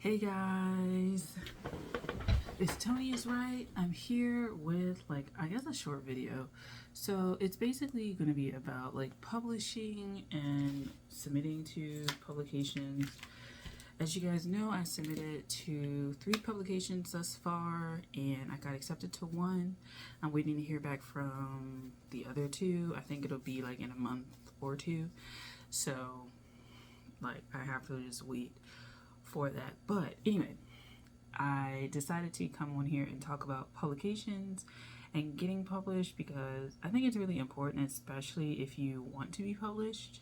Hey guys, if Tony is right, I'm here with I guess a short video. So it's basically going to be about publishing and submitting to publications. As you guys know, I submitted to 3 publications thus far and I got accepted to 1. I'm waiting to hear back from the other 2. I think it'll be in a month or 2. So I have to just wait for that. But anyway, I decided to come on here and talk about publications and getting published because I think it's really important, especially if you want to be published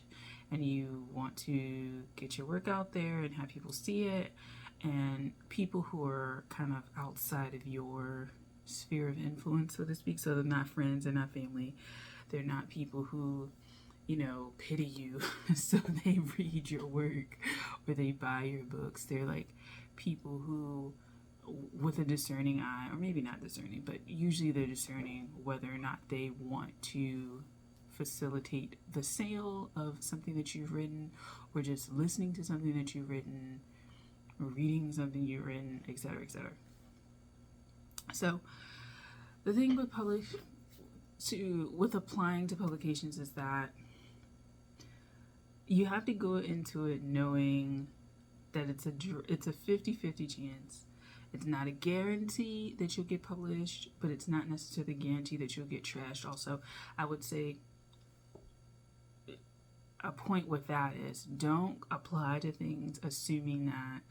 and you want to get your work out there and have people see it, and people who are kind of outside of your sphere of influence, so to speak. So they're not friends, they're not family, they're not people who pity you so they read your work or they buy your books. They're people who, with a discerning eye, or maybe not discerning, but usually they're discerning whether or not they want to facilitate the sale of something that you've written, or just listening to something that you've written, or reading something you've written, etc., etc. So the thing with applying to publications is that you have to go into it knowing that it's a 50-50 chance. It's not a guarantee that you'll get published, but it's not necessarily a guarantee that you'll get trashed also. I would say a point with that is don't apply to things assuming that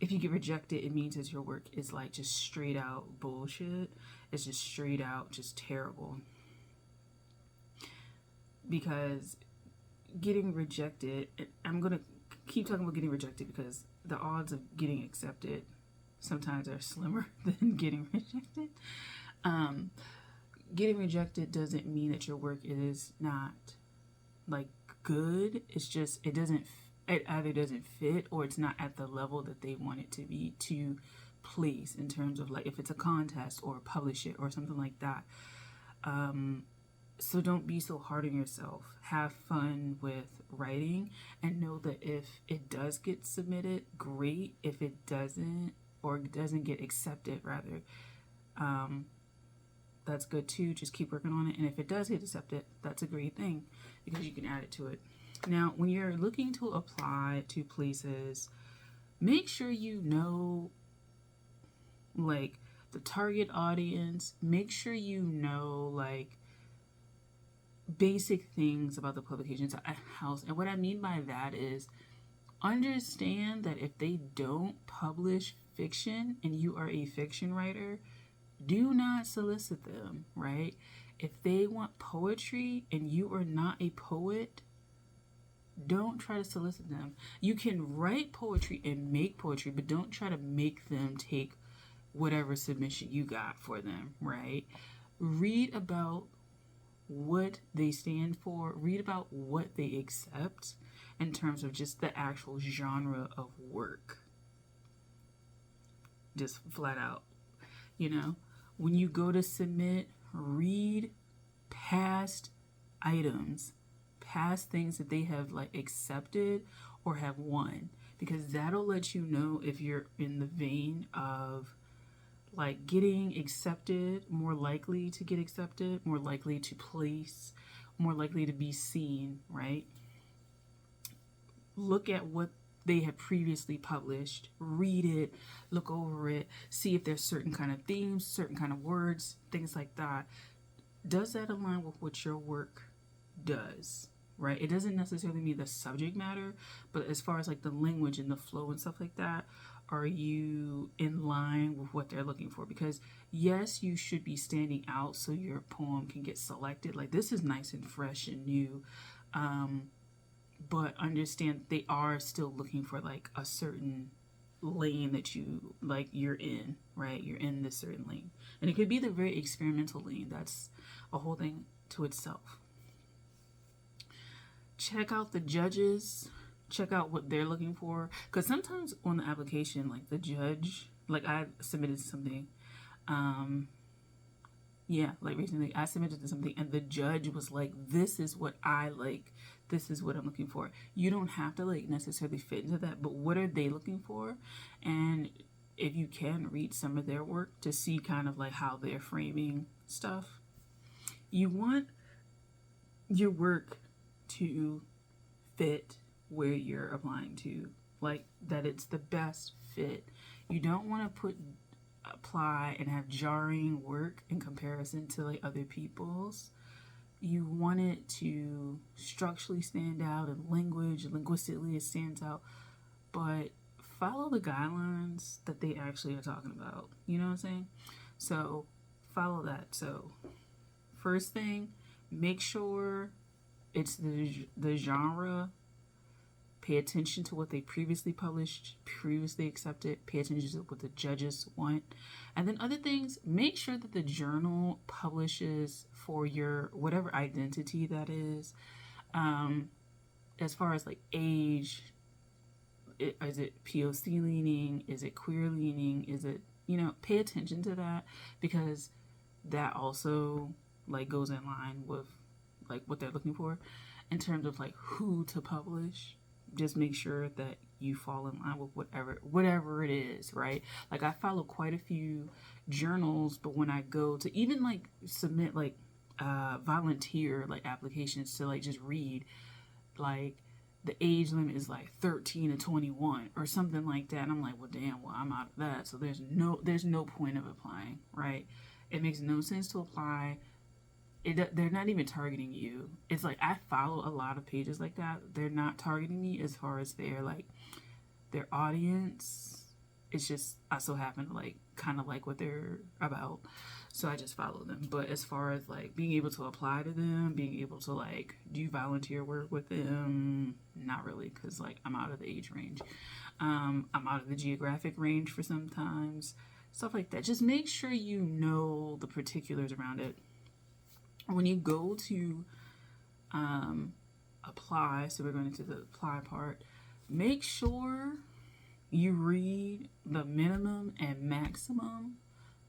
if you get rejected, it means that your work is just straight out bullshit. It's just straight out just terrible. Because getting rejected, I'm going to keep talking about getting rejected because the odds of getting accepted sometimes are slimmer than getting rejected. Getting rejected doesn't mean that your work is not good. It's just it either doesn't fit or it's not at the level that they want it to be to place in terms of if it's a contest or publish it or something like that. So don't be so hard on yourself. Have fun with writing and know that if it does get submitted, great. If it doesn't, or doesn't get accepted rather, that's good too. Just keep working on it. And if it does get accepted, that's a great thing because you can add it to it. Now, when you're looking to apply to places, make sure you know the target audience. Make sure you know basic things about the publications house. And what I mean by that is understand that if they don't publish fiction and you are a fiction writer, do not solicit them, right? If they want poetry and you are not a poet, don't try to solicit them. You can write poetry and make poetry, but don't try to make them take whatever submission you got for them, right? Read about what they stand for, read about what they accept in terms of just the actual genre of work. Just flat out. When you go to submit, read past items, past things that they have accepted or have won, because that'll let you know if you're in the vein of getting accepted, more likely to get accepted, more likely to place, more likely to be seen, right? Look at what they have previously published, read it, look over it, see if there's certain kind of themes, certain kind of words, things like that. Does that align with what your work does, right? It doesn't necessarily mean the subject matter, but as far as the language and the flow and stuff like that, are you in line with what they're looking for? Because yes, you should be standing out so your poem can get selected. This is nice and fresh and new, but understand they are still looking for a certain lane that you're in, right? You're in this certain lane, and it could be the very experimental lane. That's a whole thing to itself. Check out the judges. Check out what they're looking for, because sometimes on the application, the judge, I submitted something, recently I submitted to something and the judge was this is what I like this is what I'm looking for. You don't have to like necessarily fit into that, but what are they looking for? And if you can read some of their work to see kind of like how they're framing stuff, you want your work to fit where you're applying to, like that it's the best fit. You don't want to apply and have jarring work in comparison to like other people's. You want it to structurally stand out, and linguistically it stands out, but follow the guidelines that they actually are talking about. You know what I'm saying? So follow that. So first thing, make sure it's the genre. Pay attention to what they previously published, previously accepted. Pay attention to what the judges want. And then other things, make sure that the journal publishes for your whatever identity that is. As far as like age, is it POC leaning? Is it queer leaning? Is it, pay attention to that, because that also like goes in line with like what they're looking for in terms of like who to publish. Just make sure that you fall in line with whatever it is, right? Like I follow quite a few journals, but when I go to even like submit like volunteer like applications to like just read, like the age limit is like 13 to 21 or something like that, and I'm like, well damn, well I'm out of that, so there's no point of applying, right? It makes no sense to apply. They're not even targeting you. It's like I follow a lot of pages like that. They're not targeting me as far as their audience. It's just I so happen to like kind of like what they're about, so I just follow them. But as far as like being able to apply to them, being able to like do volunteer work with them, not really, because like I'm out of the age range. I'm out of the geographic range for sometimes, stuff like that. Just make sure you know the particulars around it. When you go to apply, so we're going into the apply part, make sure you read the minimum and maximum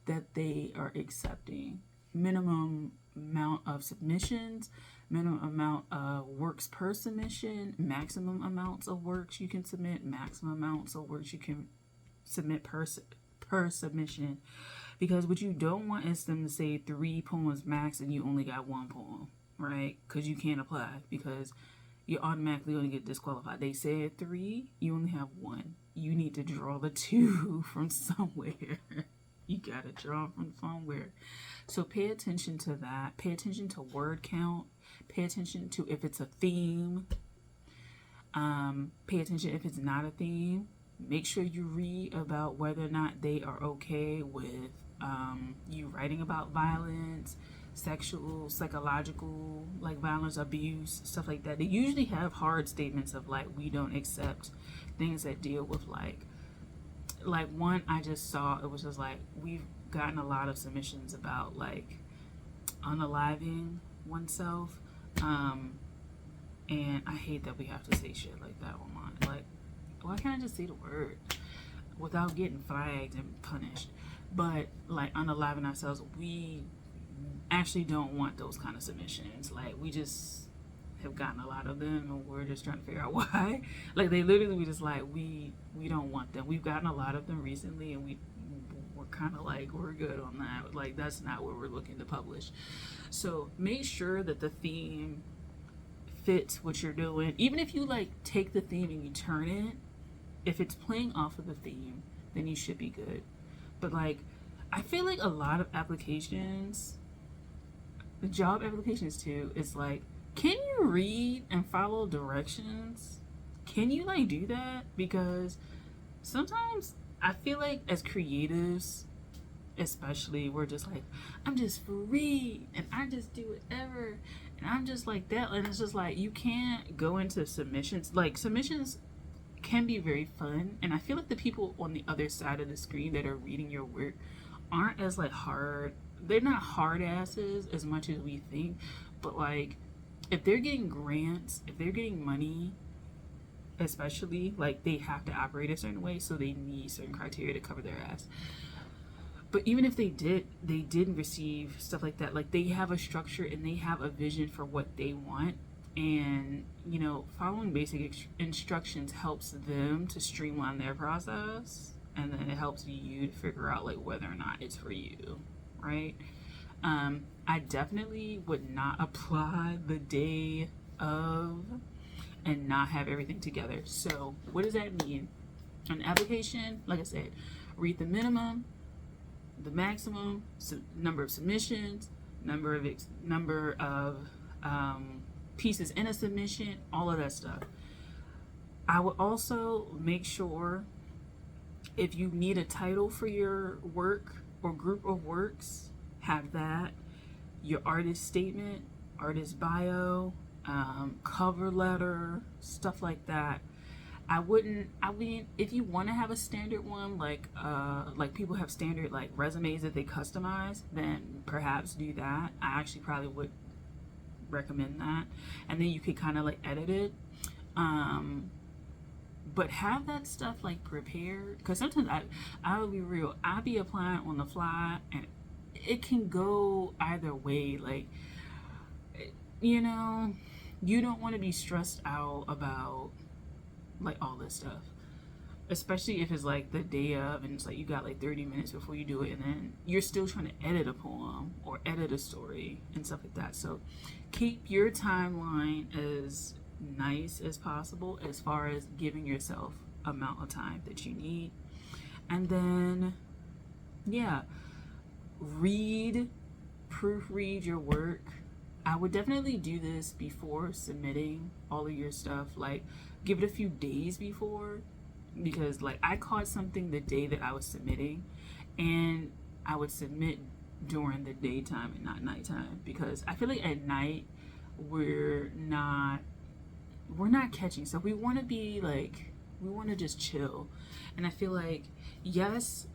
that they are accepting. Minimum amount of submissions, minimum amount of works per submission, maximum amounts of works you can submit, maximum amounts of works you can submit per submission. Because what you don't want is them to say 3 poems max and you only got 1 poem, right? Because you can't apply, because you automatically going to get disqualified. They said 3, you only have 1. You need to draw the 2 from somewhere. You got to draw from somewhere. So pay attention to that. Pay attention to word count. Pay attention to if it's a theme. Pay attention if it's not a theme. Make sure you read about whether or not they are okay with you writing about violence, sexual, psychological, like violence, abuse, stuff like that. They usually have hard statements of like, we don't accept things that deal with like one I just saw, it was just like, we've gotten a lot of submissions about like unaliving oneself, and I hate that we have to say shit like that online. Like, why can't I just say the word without getting flagged and punished? But like unaliving ourselves, we actually don't want those kind of submissions. Like, we just have gotten a lot of them, and we're just trying to figure out why. Like, they literally were just like, we don't want them. We've gotten a lot of them recently, and we're kind of like, we're good on that. Like, that's not what we're looking to publish. So make sure that the theme fits what you're doing. Even if you like take the theme and you turn it, if it's playing off of the theme, then you should be good. But like, I feel like a lot of applications, the job applications too, is like, can you read and follow directions? Can you like do that? Because sometimes I feel like as creatives, especially, we're just like, I'm just free and I just do whatever and I'm just like that. And it's just like, you can't go into submissions. Like, submissions can be very fun, and I feel like the people on the other side of the screen that are reading your work aren't as like hard. They're not hard asses as much as we think, but like, if they're getting grants, if they're getting money, especially, like, they have to operate a certain way, so they need certain criteria to cover their ass. But even if they didn't receive stuff like that, like, they have a structure and they have a vision for what they want, And following basic instructions helps them to streamline their process, and then it helps you to figure out like whether or not it's for you, right? I definitely would not apply the day of and not have everything together. So what does that mean? An application, like I said, read the minimum, the maximum, number of submissions, number of pieces in a submission, all of that stuff. I would also make sure if you need a title for your work or group of works, have that. Your artist statement, artist bio, cover letter, stuff like that. I mean, if you want to have a standard one, like people have standard like resumes that they customize, then perhaps do that. I actually probably would recommend that, and then you could kind of like edit it. But have that stuff like prepared, because sometimes I will be real, I be applying on the fly, and it can go either way. Like, you don't want to be stressed out about like all this stuff, especially if it's like the day of and it's like you got like 30 minutes before you do it, and then you're still trying to edit a poem or edit a story and stuff like that. So keep your timeline as nice as possible as far as giving yourself amount of time that you need. And then proofread your work. I would definitely do this before submitting all of your stuff. Like, give it a few days before, because like I caught something the day that I was submitting, and I would submit during the daytime and not nighttime, because I feel like at night we're not catching stuff. We want to be like, we want to just chill. And I feel like, yes,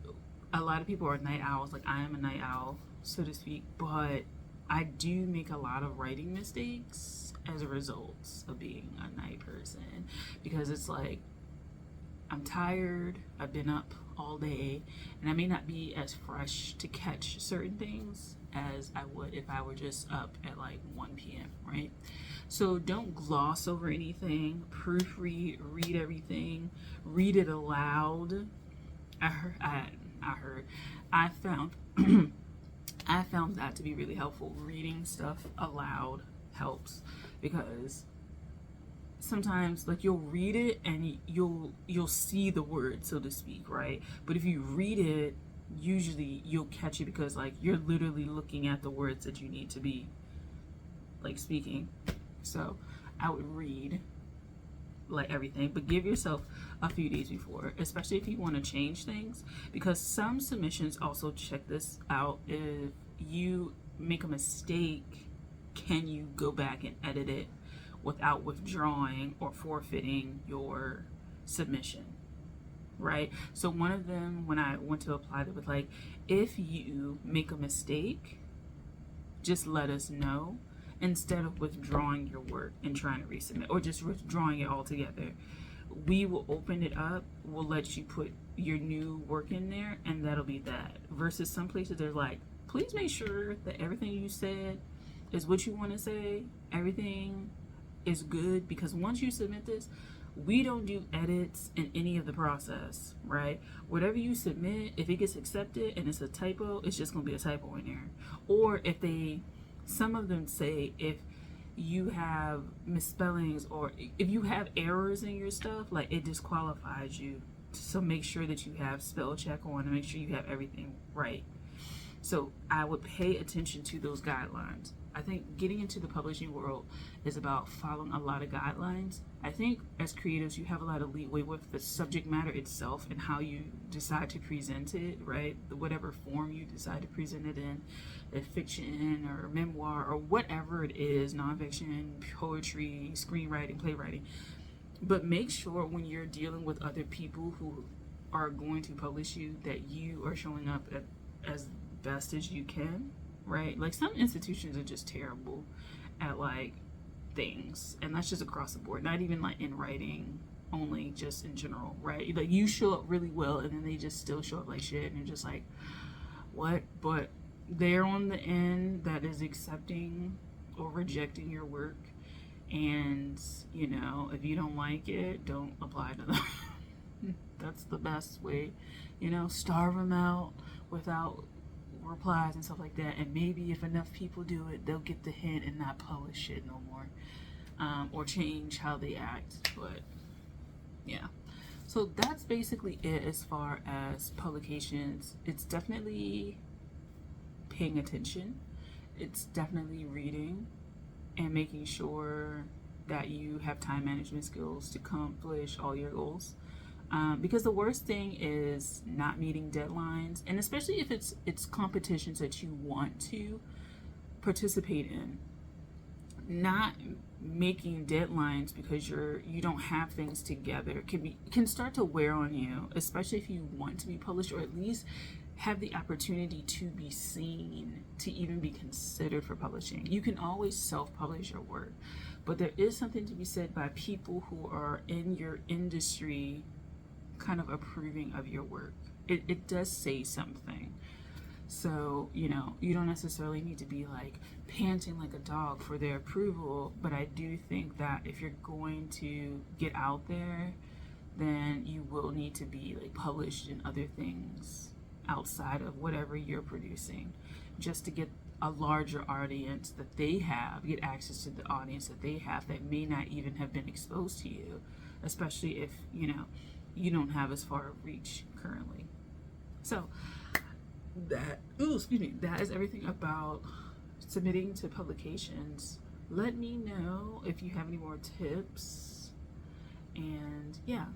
a lot of people are night owls, like I am a night owl, so to speak, but I do make a lot of writing mistakes as a result of being a night person, because it's like I'm tired, I've been up all day, and I may not be as fresh to catch certain things as I would if I were just up at like 1 p.m., right? So don't gloss over anything. Proofread, read everything, read it aloud. I found I found that to be really helpful. Reading stuff aloud helps, because sometimes like you'll read it and you'll see the word, so to speak, right? But if you read it, usually you'll catch it, because like you're literally looking at the words that you need to be like speaking. So I would read like everything, but give yourself a few days before, especially if you want to change things, because some submissions also, check this out, if you make a mistake, can you go back and edit it without withdrawing or forfeiting your submission, right? So one of them, when I went to apply, they was like, if you make a mistake, just let us know, instead of withdrawing your work and trying to resubmit, or just withdrawing it altogether. We will open it up, we'll let you put your new work in there, and that'll be that. Versus some places they're like, please make sure that everything you said is what you want to say, everything is good, because once you submit this, we don't do edits in any of the process, right? Whatever you submit, if it gets accepted and it's a typo, it's just gonna be a typo in there. Or if some of them say if you have misspellings or if you have errors in your stuff, like it disqualifies you. So make sure that you have spell check on and make sure you have everything right. So I would pay attention to those guidelines. I think getting into the publishing world is about following a lot of guidelines. I think as creatives, you have a lot of leeway with the subject matter itself and how you decide to present it, right? Whatever form you decide to present it in, if fiction or memoir or whatever it is, nonfiction, poetry, screenwriting, playwriting. But make sure when you're dealing with other people who are going to publish you that you are showing up as best as you can, right? Like some institutions are just terrible at like things, and that's just across the board, not even like in writing only, just in general, right? Like you show up really well and then they just still show up like shit, and you're just like, what? But they're on the end that is accepting or rejecting your work, And, you know, if you don't like it, don't apply to them. That's the best way. You know, starve them out without replies and stuff like that. And maybe if enough people do it, they'll get the hint and not publish it no more. Or change how they act. But, yeah. So that's basically it as far as publications. It's definitely paying attention. It's definitely reading and making sure that you have time management skills to accomplish all your goals. Because the worst thing is not meeting deadlines, and especially if it's competitions that you want to participate in. Not making deadlines because you don't have things together can start to wear on you, especially if you want to be published, or at least have the opportunity to be seen, to even be considered for publishing. You can always self-publish your work, but there is something to be said by people who are in your industry kind of approving of your work. It does say something. So, you know, you don't necessarily need to be like panting like a dog for their approval, but I do think that if you're going to get out there, then you will need to be like published in other things outside of whatever you're producing, just to get a larger audience that they have, get access to the audience that they have that may not even have been exposed to you, especially if, you know, you don't have as far of reach currently. So that is everything about submitting to publications. Let me know if you have any more tips, and yeah,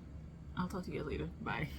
I'll talk to you guys later. Bye.